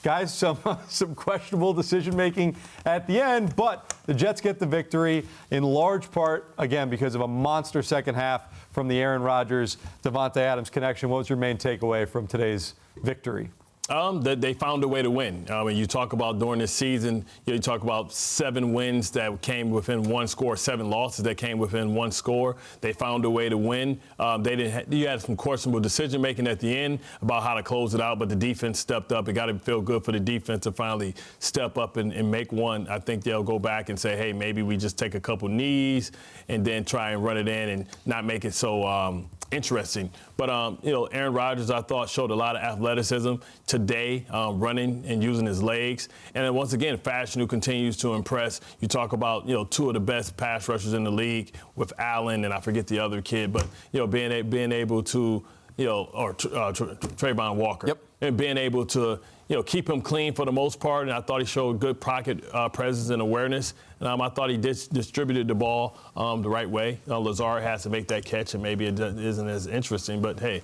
Guys, some questionable decision-making at the end, but the Jets get the victory in large part, again, because of a monster second half from the Aaron Rodgers, Davante Adams connection. What was your main takeaway from today's victory? That they found a way to win. When you talk about during this season, you talk about 7 wins that came within one score, 7 losses that came within one score. They found a way to win. You had some questionable decision making at the end about how to close it out, but the defense stepped up. It got to feel good for the defense to finally step up and make one. I think they'll go back and say, hey, maybe we just take a couple knees and then try and run it in and not make it so interesting. But, Aaron Rodgers, I thought, showed a lot of athleticism today, running and using his legs. And then once again, Fashion, who continues to impress. You talk about, 2 of the best pass rushers in the league with Allen and I forget the other kid, but, being able to, Trayvon Walker. Yep. And being able to, keep him clean for the most part. And I thought he showed good pocket presence and awareness. I thought he distributed the ball the right way. Lazard has to make that catch, and maybe it isn't as interesting. But, hey,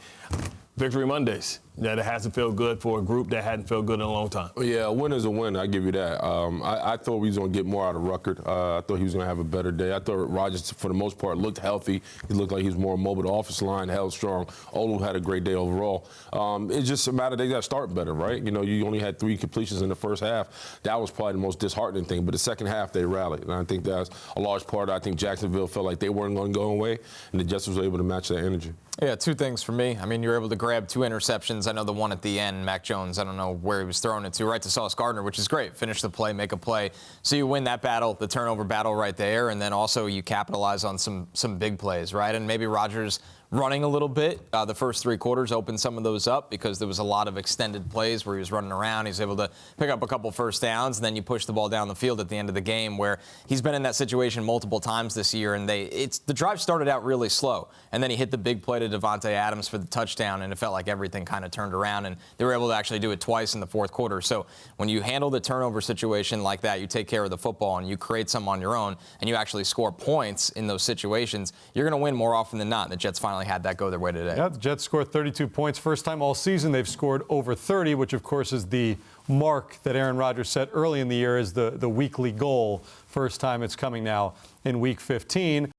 Victory Mondays. That it hasn't felt good for a group that hadn't felt good in a long time. Yeah, a win is a win. I give you that. I thought we was going to get more out of Ruckert. I thought he was going to have a better day. I thought Rodgers, for the most part, looked healthy. He looked like he was more mobile. The offensive line held strong. Olu had a great day overall. It's just a matter they got to start better, right? You only had 3 completions in the first half. That was probably the most disheartening thing. But the second half, they rallied. And I think that's a large part. I think Jacksonville felt like they weren't going to go away, and the Jets was able to match that energy. Yeah, 2 things for me. You were able to grab 2 interceptions. I know the one at the end, Mac Jones, I don't know where he was throwing it to, right to Sauce Gardner, which is great. Finish the play, make a play. So you win that battle, the turnover battle right there, and then also you capitalize on some big plays, right? And maybe Rodgers running a little bit. The first 3 quarters opened some of those up because there was a lot of extended plays where he was running around. He was able to pick up a couple first downs, and then you push the ball down the field at the end of the game where he's been in that situation multiple times this year, and the drive started out really slow, and then he hit the big play to Davante Adams for the touchdown, and it felt like everything kind of turned around, and they were able to actually do it twice in the fourth quarter. So when you handle the turnover situation like that, you take care of the football, and you create some on your own, and you actually score points in those situations, you're going to win more often than not. The Jets finally had that go their way today. Yeah, the Jets scored 32 points. First time all season they've scored over 30, which, of course, is the mark that Aaron Rodgers set early in the year as the weekly goal. First time it's coming now in Week 15.